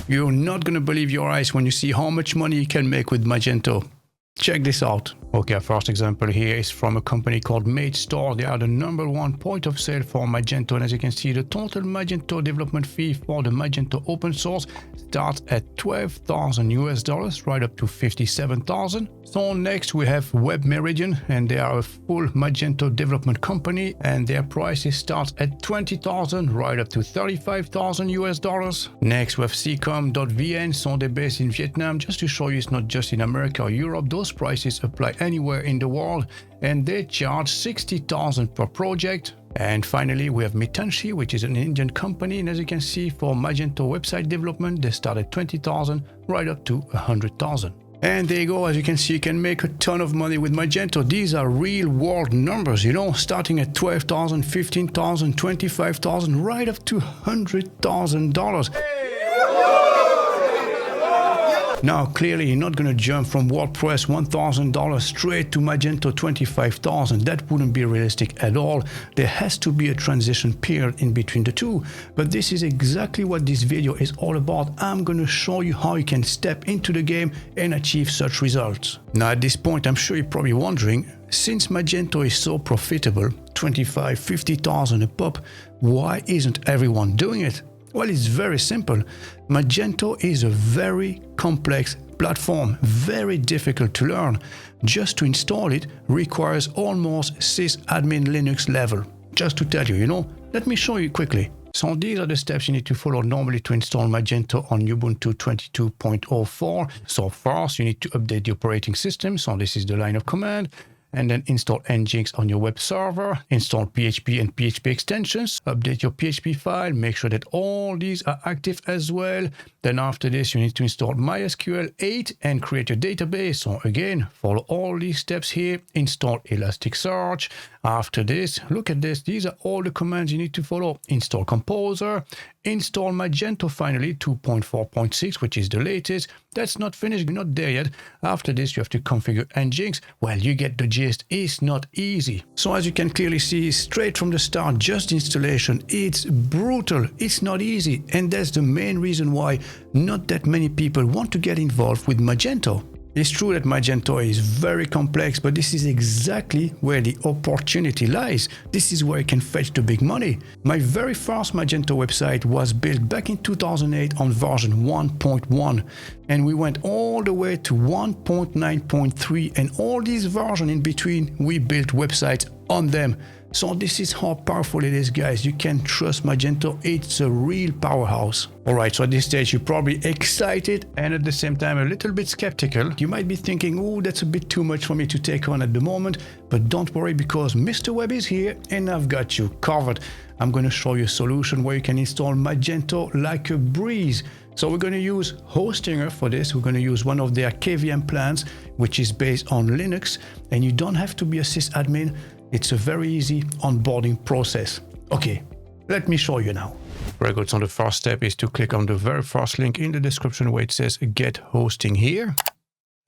You're not gonna believe your eyes when you see how much money you can make with Magento. Check this out. Okay, our first example here is from a company called Magento. They are the #1 point of sale for Magento, and as you can see, the total Magento development fee for the Magento open source starts at $12,000 right up to $57,000. So next we have Web Meridian, and they are a full Magento development company, and their prices start at $20,000 right up to $35,000. Next we have Ccom.vn, so they're based in Vietnam. Just to show you, it's not just in America or Europe. Those prices apply anywhere in the world, and they charge $60,000 per project. And finally, we have Mitanshi, which is an Indian company, and as you can see, for Magento website development, they start at $20,000 right up to $100,000. And there you go. As you can see, you can make a ton of money with Magento. These are real world numbers, you know, starting at $12,000, $15,000, $25,000, right up to $100,000. Now, clearly, you're not going to jump from WordPress $1,000 straight to Magento $25,000. That wouldn't be realistic at all. There has to be a transition period in between the two. But this is exactly what this video is all about. I'm going to show you how you can step into the game and achieve such results. Now, at this point, I'm sure you're probably wondering, since Magento is so profitable, $25,000, $50,000 a pop, why isn't everyone doing it? Well, it's very simple. Magento is a very complex platform, very difficult to learn. Just to install it requires almost sysadmin Linux level. Just to tell you, you know, let me show you quickly. So these are the steps you need to follow normally to install Magento on Ubuntu 22.04. So first, you need to update the operating system. So this is the line of command. And then install Nginx on your web server, install PHP and PHP extensions, update your PHP file, make sure that all these are active as well. Then after this, you need to install MySQL 8 and create your database. So again, follow all these steps here, install Elasticsearch. After this, look at this. These are all the commands you need to follow. Install Composer, install Magento finally 2.4.6, which is the latest. That's not finished, not there yet. After this, you have to configure Nginx. Well, you get the gist. It's not easy. So as you can clearly see, straight from the start, just installation, it's brutal. It's not easy. And that's the main reason why not that many people want to get involved with Magento. It's true that Magento is very complex, but this is exactly where the opportunity lies. This is where you can fetch the big money. My very first Magento website was built back in 2008 on version 1.1, and we went all the way to 1.9.3, and all these versions in between, we built websites on them. So this is how powerful it is, guys. You can trust Magento. It's a real powerhouse. All right, so at this stage, you're probably excited and at the same time a little bit skeptical. You might be thinking, oh, that's a bit too much for me to take on at the moment. But don't worry, because Mr. Web is here and I've got you covered. I'm going to show you a solution where you can install Magento like a breeze. So we're going to use Hostinger for this. We're going to use one of their KVM plans, which is based on Linux. And you don't have to be a sysadmin. It's a very easy onboarding process. Okay, let me show you now. Very good. So the first step is to click on the very first link in the description where it says Get Hosting here.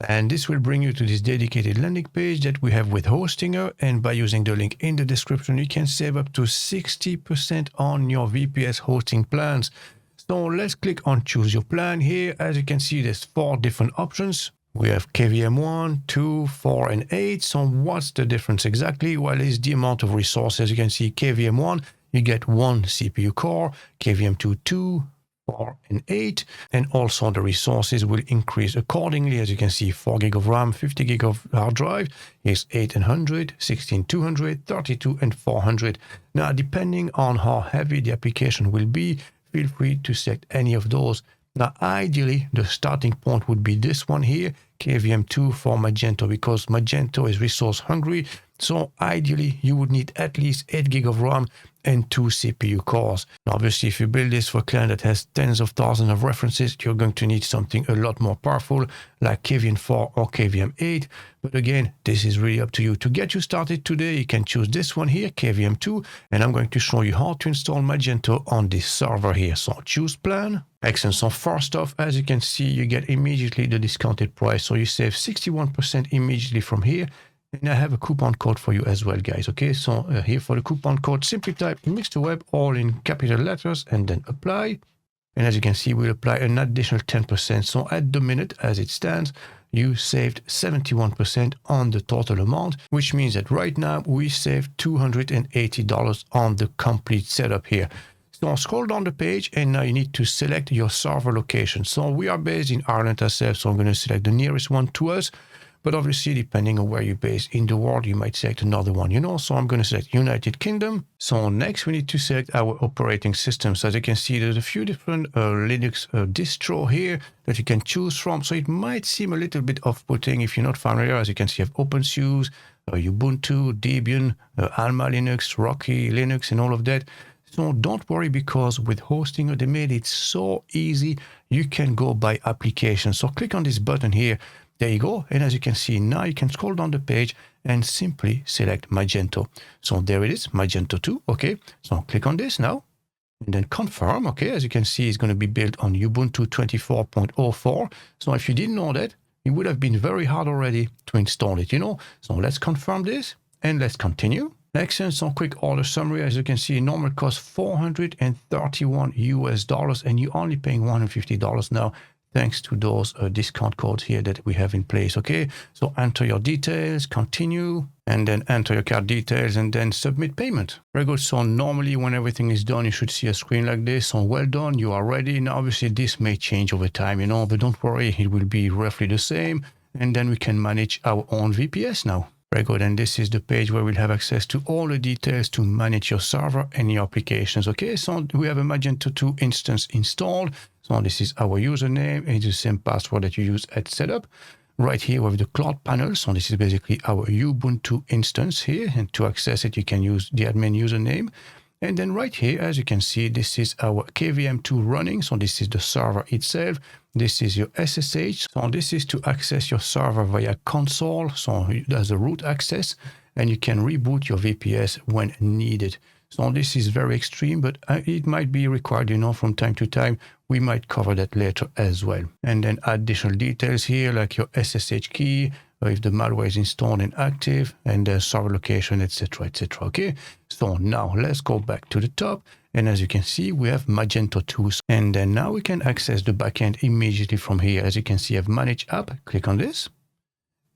And this will bring you to this dedicated landing page that we have with Hostinger. And by using the link in the description, you can save up to 60% on your VPS hosting plans. So let's click on Choose Your Plan here. As you can see, there's 4 different options. We have KVM 1, 2, 4, and 8. So what's the difference exactly? Well, it's the amount of resources. You can see KVM 1, you get 1 CPU core, KVM 2, 2, 4, and 8. And also the resources will increase accordingly. As you can see, 4 gig of RAM, 50 gig of hard drive is 800, 16, 200, 32, and 400. Now, depending on how heavy the application will be, feel free to select any of those. Now, ideally, the starting point would be this one here, KVM2 for Magento, because Magento is resource hungry. So ideally, you would need at least 8 gig of RAM and 2 CPU cores. Now, obviously, if you build this for a client that has tens of thousands of references, you're going to need something a lot more powerful like KVM4 or KVM8. But again, this is really up to you. To get you started today, you can choose this one here, KVM2, and I'm going to show you how to install Magento on this server here. So choose plan. Excellent. So first off, as you can see, you get immediately the discounted price. So you save 61% immediately from here. And I have a coupon code for you as well, guys. Okay, so here for the coupon code, simply type Mr. Web all in capital letters and then apply. And as you can see, we'll apply an additional 10%. So at the minute, as it stands, you saved 71% on the total amount, which means that right now we saved $280 on the complete setup here. So scroll down the page and now you need to select your server location. So we are based in Ireland ourselves, so I'm going to select the nearest one to us. But obviously, depending on where you're based in the world, you might select another one, you know. So I'm going to select United Kingdom. So next, we need to select our operating system. So as you can see, there's a few different Linux distro here that you can choose from. So it might seem a little bit off-putting if you're not familiar. As you can see, you have OpenSUSE, Ubuntu, Debian, Alma Linux, Rocky Linux, and all of that. So don't worry, because with hosting, they made it so easy. You can go by application. So click on this button here. There you go. And as you can see, now you can scroll down the page and simply select Magento. So there it is, Magento 2. Okay. So click on this now and then confirm. Okay. As you can see, it's going to be built on Ubuntu 24.04. So if you didn't know that, it would have been very hard already to install it, you know. So let's confirm this and let's continue. Excellent. So quick order summary. As you can see, normal cost $431 US, and you're only paying $150 now, thanks to those discount codes here that we have in place. Okay, so enter your details, continue, and then enter your card details and then submit payment. Very good. So normally when everything is done, you should see a screen like this. So well done, you are ready. Now obviously this may change over time, you know, but don't worry, it will be roughly the same. And then we can manage our own VPS now. Very good. And this is the page where we'll have access to all the details to manage your server and your applications. Okay, so we have a Magento 2 instance installed. So this is our username. It's the same password that you use at setup. Right here we have the cloud panel. So this is basically our Ubuntu instance here. And to access it, you can use the admin username. And then right here, as you can see, this is our KVM2 running. So this is the server itself. This is your SSH. So this is to access your server via console. So there's a root access, and you can reboot your VPS when needed. So this is very extreme, but it might be required, you know, from time to time. We might cover that later as well. And then additional details here, like your SSH key, if the malware is installed and active, and the server location, etc., etc. Okay, so now let's go back to the top. And as you can see, we have Magento 2. And then now we can access the backend immediately from here. As you can see, I have Manage App. Click on this,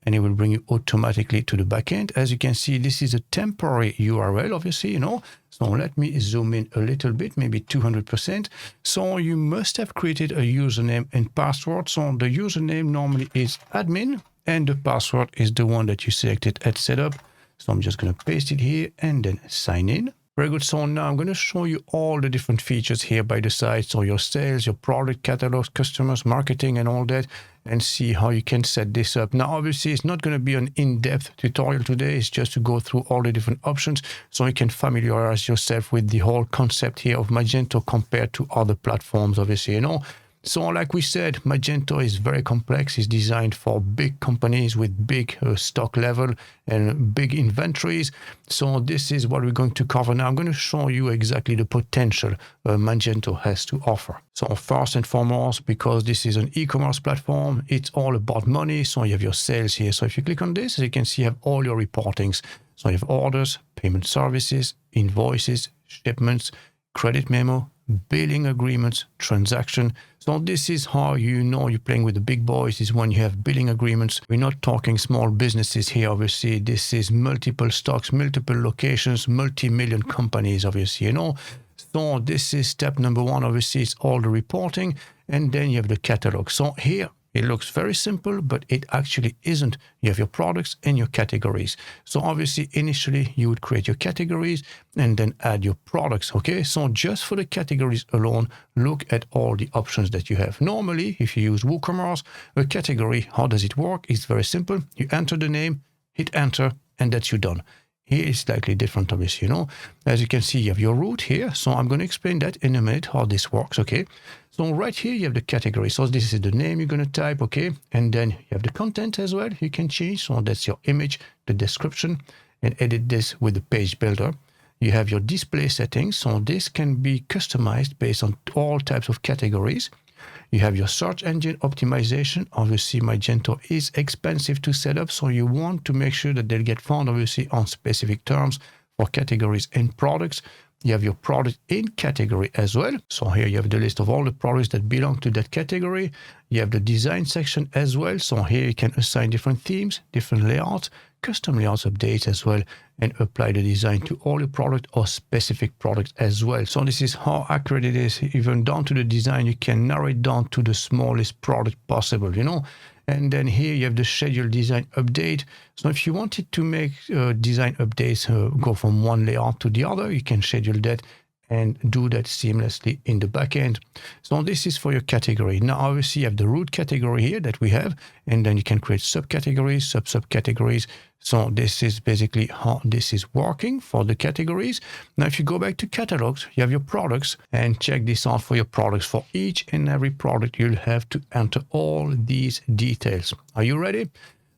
and it will bring you automatically to the backend. As you can see, this is a temporary URL, obviously, you know. So let me zoom in a little bit, maybe 200%. So you must have created a username and password. So the username normally is admin, and the password is the one that you selected at setup. So I'm just going to paste it here and then sign in. Very good. So now I'm going to show you all the different features here by the side. So your sales, your product catalogs, customers, marketing, and all that, and see how you can set this up. Now, obviously, it's not going to be an in-depth tutorial today. It's just to go through all the different options so you can familiarize yourself with the whole concept here of Magento compared to other platforms, obviously, you know. So like we said, Magento is very complex. It's designed for big companies with big stock level and big inventories. So this is what we're going to cover now. I'm going to show you exactly the potential Magento has to offer. So first and foremost, because this is an e-commerce platform, it's all about money. So you have your sales here. So if you click on this, as you can see, you have all your reportings. So you have orders, payment services, invoices, shipments, credit memo, billing agreements, transaction. So this is how you know you're playing with the big boys, is when you have billing agreements. We're not talking small businesses here, obviously. This is multiple stocks, multiple locations, multi-million companies, obviously, you know. So this is step number one, obviously, it's all the reporting. And then you have the catalog. So here, it looks very simple, but it actually isn't. You have your products and your categories. So obviously, initially, you would create your categories and then add your products, okay? So just for the categories alone, look at all the options that you have. Normally, if you use WooCommerce, a category, how does it work? It's very simple. You enter the name, hit enter, and that's you done. Here is slightly different, obviously, you know. As you can see, you have your root here. So I'm going to explain that in a minute, how this works, okay? So right here, you have the category. So this is the name you're going to type, okay? And then you have the content as well. You can change. So that's your image, the description, and edit this with the page builder. You have your display settings. So this can be customized based on all types of categories. You have your search engine optimization. Obviously, Magento is expensive to set up, so you want to make sure that they'll get found, obviously, on specific terms for categories and products. You have your product in category as well. So here you have the list of all the products that belong to that category. You have the design section as well. So here you can assign different themes, different layouts, custom layouts updates as well, and apply the design to all your product or specific products as well. So this is how accurate it is. Even down to the design, you can narrow it down to the smallest product possible, you know. And then here you have the schedule design update. So if you wanted to make design updates go from one layout to the other, you can schedule that and do that seamlessly in the backend. So this is for your category. Now, obviously, you have the root category here that we have, and then you can create subcategories, subcategories. So this is basically how this is working for the categories. Now, if you go back to catalogs, you have your products, and check this out for your products. For each and every product, you'll have to enter all these details. Are you ready?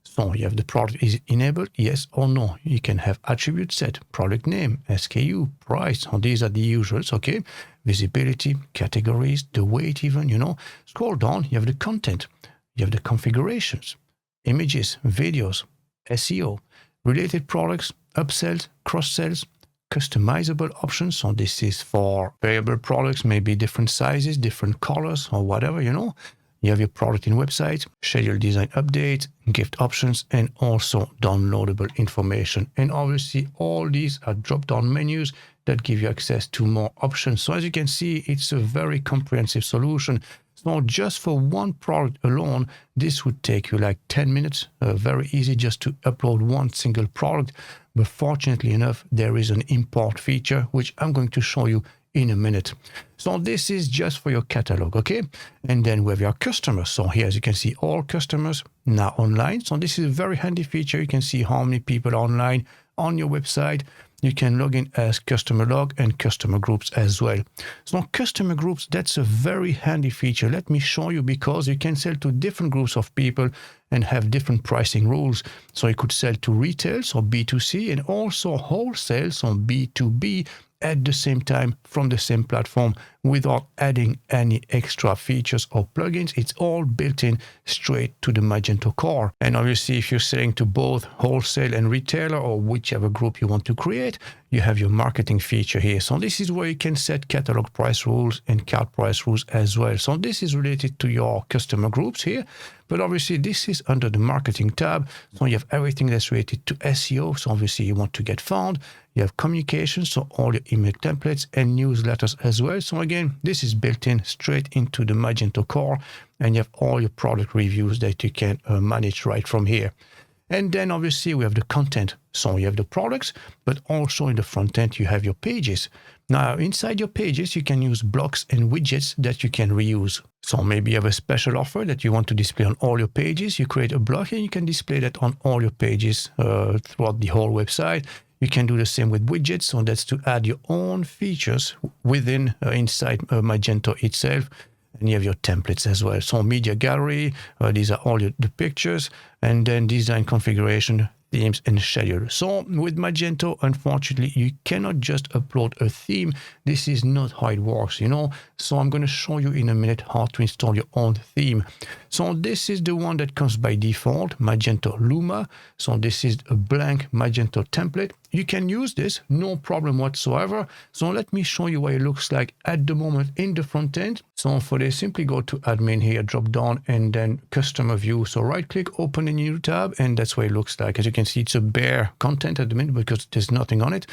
So you have the product is enabled, yes or no. You can have attribute set, product name, SKU, price. So these are the usuals, okay? Visibility, categories, the weight even, you know. Scroll down, you have the content. You have the configurations, images, videos, SEO, related products, upsells, cross-sells, customizable options. So this is for variable products, maybe different sizes, different colors or whatever, you know. You have your product in website, schedule design update, gift options, and also downloadable information. And obviously, all these are drop-down menus that give you access to more options. So as you can see, it's a very comprehensive solution. So just for one product alone, this would take you like 10 minutes. Very easy just to upload one single product. But fortunately enough, there is an import feature, which I'm going to show you in a minute. So this is just for your catalog, okay? And then we have your customers. So here, as you can see, all customers now online. So this is a very handy feature. You can see how many people are online on your website. You can log in as customer log and customer groups as well. So customer groups, that's a very handy feature. Let me show you, because you can sell to different groups of people and have different pricing rules. So you could sell to retail, so B2C, and also wholesale, so B2B, at the same time from the same platform without adding any extra features or plugins. It's all built in straight to the Magento core. And obviously, if you're selling to both wholesale and retailer or whichever group you want to create, you have your marketing feature here. So this is where you can set catalog price rules and cart price rules as well. So this is related to your customer groups here. But obviously, this is under the marketing tab. So you have everything that's related to SEO. So obviously, you want to get found. You have communications, so all your email templates and newsletters as well. So again, this is built in straight into the Magento core, and you have all your product reviews that you can manage right from here. And then obviously we have the content. So you have the products, but also in the front end, you have your pages. Now inside your pages, you can use blocks and widgets that you can reuse. So maybe you have a special offer that you want to display on all your pages. You create a block and you can display that on all your pages throughout the whole website. You can do the same with widgets. So that's to add your own features within inside Magento itself. And you have your templates as well. So media gallery, these are all the pictures, and then design configuration, themes, and schedule. So with Magento, unfortunately, you cannot just upload a theme. This is not how it works, you know. So I'm going to show you in a minute how to install your own theme. So this is the one that comes by default, Magento Luma. So this is a blank Magento template. You can use this, no problem whatsoever. So let me show you what it looks like at the moment in the front end. So for this, simply go to admin here, drop down, and then customer view. So right click, open a new tab, and that's what it looks like. As you can see, it's a bare content at the minute because there's nothing on it.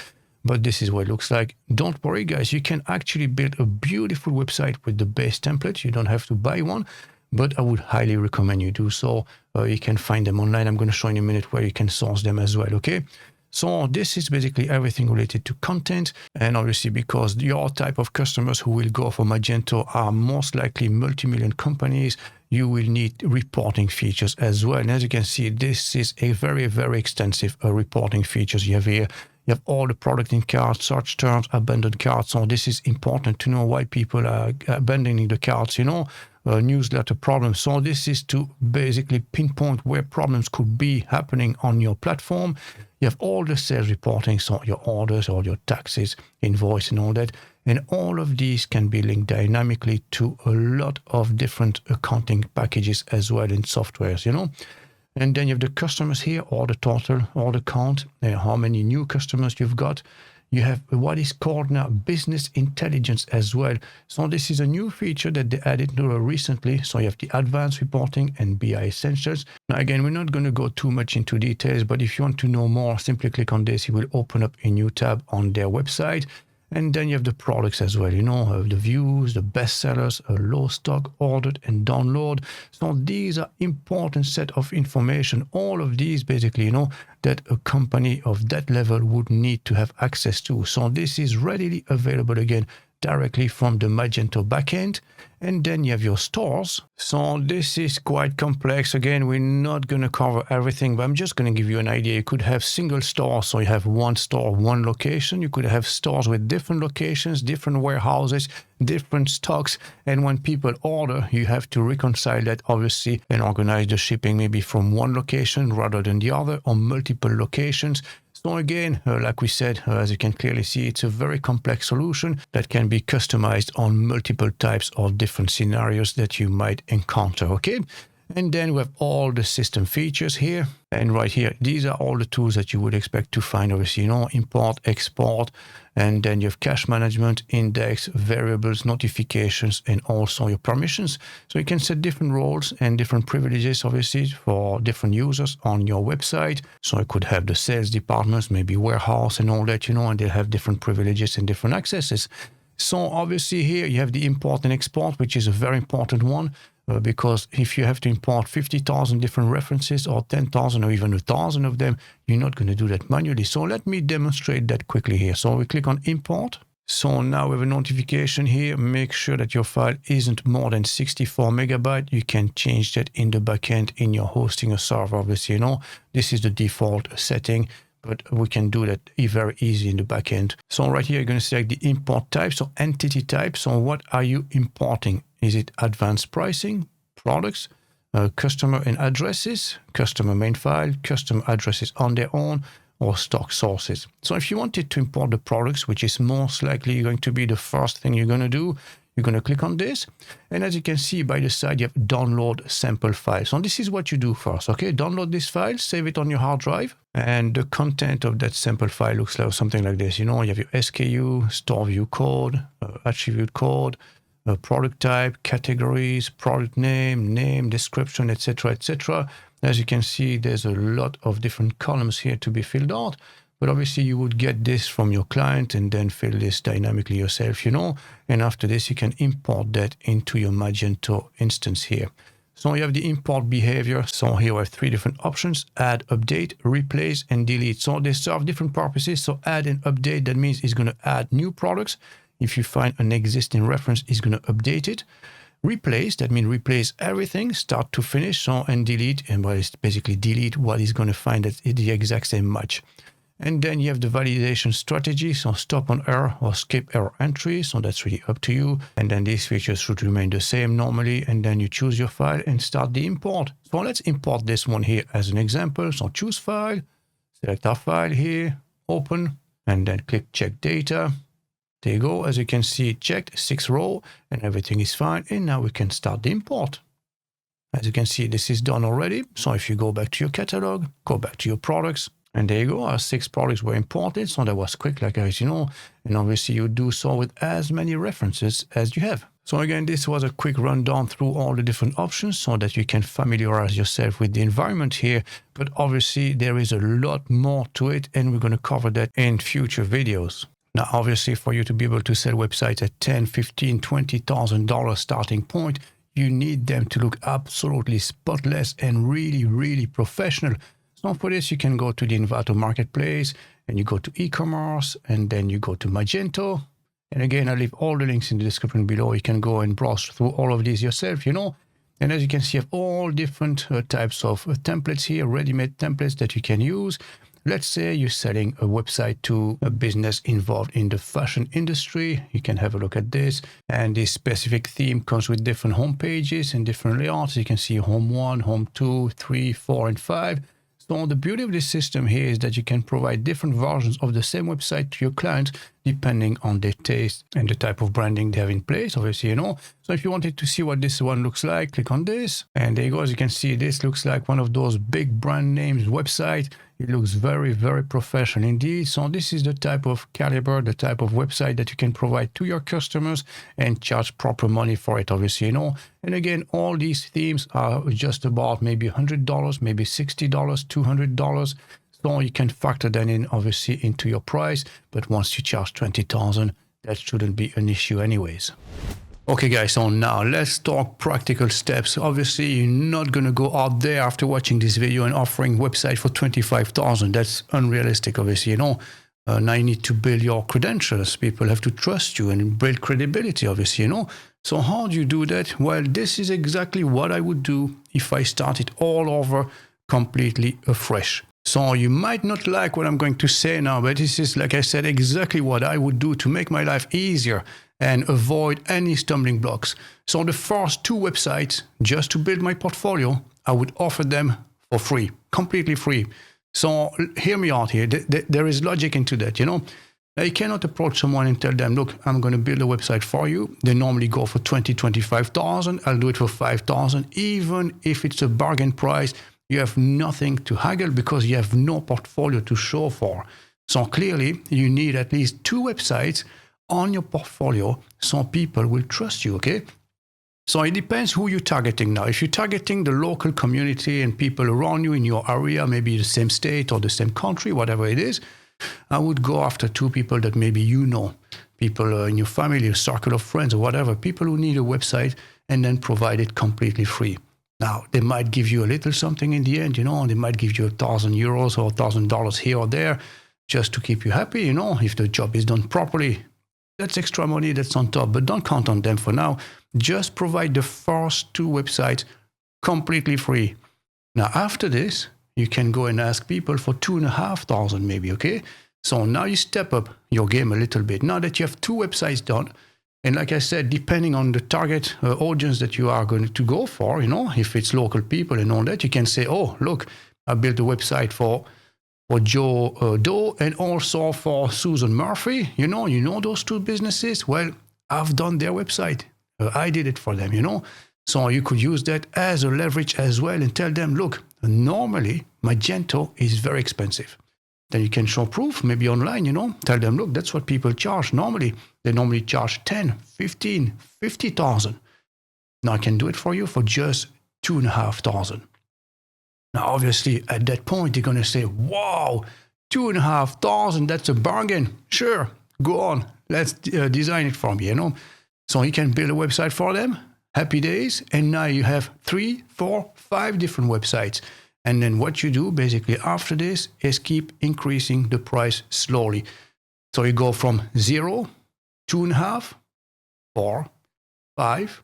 But this is what it looks like. Don't worry, guys. You can actually build a beautiful website with the base template. You don't have to buy one, but I would highly recommend you do so. You can find them online. I'm going to show you in a minute where you can source them as well, okay? So this is basically everything related to content. And obviously, because your type of customers who will go for Magento are most likely multi-million companies, you will need reporting features as well. And as you can see, this is a very, very extensive reporting features you have here. You have all the product in cart, search terms, abandoned carts. So this is important to know why people are abandoning the carts, you know, newsletter problems. So this is to basically pinpoint where problems could be happening on your platform. You have all the sales reporting, so your orders, all your taxes, invoice, and all that. And all of these can be linked dynamically to a lot of different accounting packages as well in softwares, you know. And then you have the customers here, order total, order count, how many new customers you've got. you have what is called now business intelligence as well. So this is a new feature that they added recently. So you have the advanced reporting and BI essentials. Now again, we're not going to go too much into details, but if you want to know more, simply click on this. It will open up a new tab on their website. And then you have the products as well, the views, the bestsellers, a low stock, ordered and download. So these are important set of information. All of these basically, that a company of that level would need to have access to. So this is readily available again directly from the Magento backend. And then you have your stores. So this is quite complex. Again, we're not going to cover everything, but I'm just going to give you an idea. You could have single stores. So you have one store, one location. You could have stores with different locations, different warehouses, different stocks. And when people order, you have to reconcile that obviously and organize the shipping maybe from one location rather than the other or multiple locations. So again, like we said, as you can clearly see, it's a very complex solution that can be customized on multiple types of different scenarios that you might encounter, okay? And then we have all the system features here. And right here, these are all the tools that you would expect to find, obviously, import, export, and then you have cache management, index, variables, notifications, and also your permissions. So you can set different roles and different privileges, obviously, for different users on your website. So I could have the sales departments, maybe warehouse and all that, and they'll have different privileges and different accesses. So obviously here you have the import and export, which is a very important one. Because if you have to import 50,000 different references or 10,000 or even 1,000 of them, you're not going to do that manually. So let me demonstrate that quickly here. So we click on import. So now we have a notification here. Make sure that your file isn't more than 64 megabytes. You can change that in the backend in your hosting a server. Obviously, this is the default setting, but we can do that very easy in the backend. So right here, you're going to select the import type. So entity type. So what are you importing? Is it advanced pricing, products, customer and addresses, customer main file, customer addresses on their own, or stock sources? So if you wanted to import the products, which is most likely going to be the first thing you're going to do, you're going to click on this. And as you can see by the side, you have download sample file. So this is what you do first, okay? Download this file, save it on your hard drive. And the content of that sample file looks like something like this. You have your SKU, store view code, attribute code, product type, categories, product name, description, etc., etc. As you can see, there's a lot of different columns here to be filled out. But obviously, you would get this from your client and then fill this dynamically yourself, And after this, you can import that into your Magento instance here. So you have the import behavior. So here we have three different options: add, update, replace, and delete. So they serve different purposes. So add and update, that means it's going to add new products. If you find an existing reference, it's going to update it. Replace, that means replace everything, start to finish. So, and delete, and well, it's basically delete what is going to find that it's the exact same match. And then you have the validation strategy. So stop on error or skip error entry. So that's really up to you. And then these features should remain the same normally. And then you choose your file and start the import. So let's import this one here as an example. So choose file, select our file here, open, and then click check data. There you go. As you can see, checked 6 row and everything is fine. And now we can start the import. As you can see, this is done already. So if you go back to your catalog, go back to your products, and there you go. Our 6 products were imported. So that was quick, like guys, and obviously you do so with as many references as you have. So again, this was a quick rundown through all the different options so that you can familiarize yourself with the environment here. But obviously there is a lot more to it, and we're going to cover that in future videos. Now, obviously, for you to be able to sell websites at $10,000, $15,000, $20,000 starting point, you need them to look absolutely spotless and really, really professional. So for this, you can go to the Envato Marketplace, and you go to e-commerce, and then you go to Magento. And again, I'll leave all the links in the description below. You can go and browse through all of these yourself, And as you can see, you have all different types of templates here, ready-made templates that you can use. Let's say you're selling a website to a business involved in the fashion industry. You can have a look at this. And this specific theme comes with different home pages and different layouts. You can see home 1, home 2, 3, 4, and 5. So the beauty of this system here is that you can provide different versions of the same website to your clients depending on their taste and the type of branding they have in place, obviously, So if you wanted to see what this one looks like, click on this. And there you go. As you can see, this looks like one of those big brand names website. It looks very, very professional indeed. So this is the type of caliber, the type of website that you can provide to your customers and charge proper money for it, obviously, And again, all these themes are just about maybe $100, maybe $60, $200. So you can factor that in, obviously, into your price. But once you charge $20,000, that shouldn't be an issue anyways. Okay guys, so now let's talk practical steps. Obviously, you're not going to go out there after watching this video and offering website for $25,000. That's unrealistic, obviously, Now you need to build your credentials. People have to trust you and build credibility, obviously, So how do you do that? Well, this is exactly what I would do if I started all over completely afresh. So you might not like what I'm going to say now, but this is, like I said, exactly what I would do to make my life easier and avoid any stumbling blocks. So the first 2 websites, just to build my portfolio, I would offer them for free, completely free. So hear me out here. There is logic into that, Now, you cannot approach someone and tell them, look, I'm going to build a website for you. They normally go for $20,000, $25,000. I'll do it for $5,000. Even if it's a bargain price, you have nothing to haggle because you have no portfolio to show for. So clearly, you need at least 2 websites on your portfolio so people will trust you, okay? So it depends who you're targeting now. If you're targeting the local community and people around you in your area, maybe the same state or the same country, whatever it is, I would go after 2 people that maybe people in your family, a circle of friends or whatever, people who need a website, and then provide it completely free. Now, they might give you a little something in the end, they might give you €1,000 or $1,000 here or there just to keep you happy, if the job is done properly. That's extra money that's on top, but don't count on them for now. Just provide the first 2 websites completely free. Now, after this, you can go and ask people for $2,500 maybe, okay? So now you step up your game a little bit. Now that you have 2 websites done, and like I said, depending on the target audience that you are going to go for, if it's local people and all that, you can say, oh, look, I built a website for Joe Doe and also for Susan Murphy. You know those 2 businesses? Well, I've done their website. I did it for them, So you could use that as a leverage as well and tell them, look, normally Magento is very expensive. Then you can show proof, maybe online, Tell them, look, that's what people charge normally. They normally charge 10, 15, 50,000. Now I can do it for you for just $2,500. Now, obviously, at that point, you're going to say, wow, $2,500, that's a bargain. Sure, go on. Let's design it for me, So you can build a website for them. Happy days. And now you have 3, 4, 5 different websites. And then what you do basically after this is keep increasing the price slowly. So you go from 0, 2.5, 4, 5,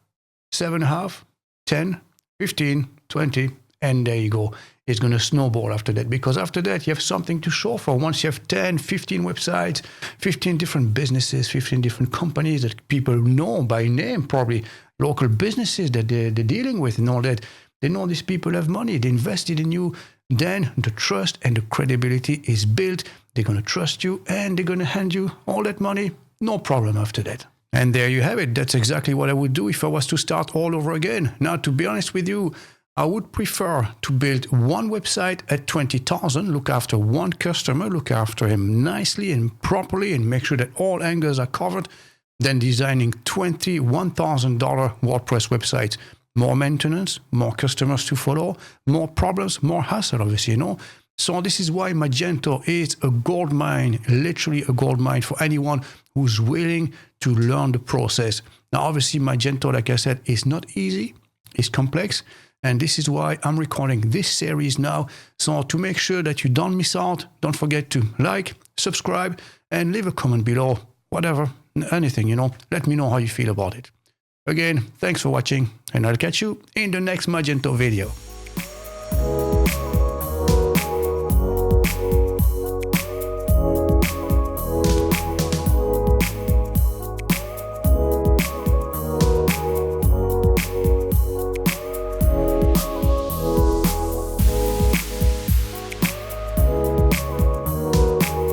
7.5, 10, 15, 20, and there you go. It's going to snowball after that, because after that you have something to show for. Once you have 10, 15 websites, 15 different businesses, 15 different companies that people know by name, probably local businesses that they're dealing with and all that, they know these people have money, they invested in you, then the trust and the credibility is built. They're going to trust you and they're going to hand you all that money. No problem after that. And there you have it. That's exactly what I would do if I was to start all over again. Now, to be honest with you, I would prefer to build one website at $20,000, look after one customer, look after him nicely and properly and make sure that all angles are covered, than designing $1,000 WordPress websites. More maintenance, more customers to follow, more problems, more hassle, obviously, So this is why Magento is a gold mine, literally a gold mine for anyone who's willing to learn the process. Now, obviously, Magento, like I said, is not easy. It's complex. And this is why I'm recording this series now. So to make sure that you don't miss out, don't forget to like, subscribe, and leave a comment below. Whatever, anything, Let me know how you feel about it. Again, thanks for watching, and I'll catch you in the next Magento video.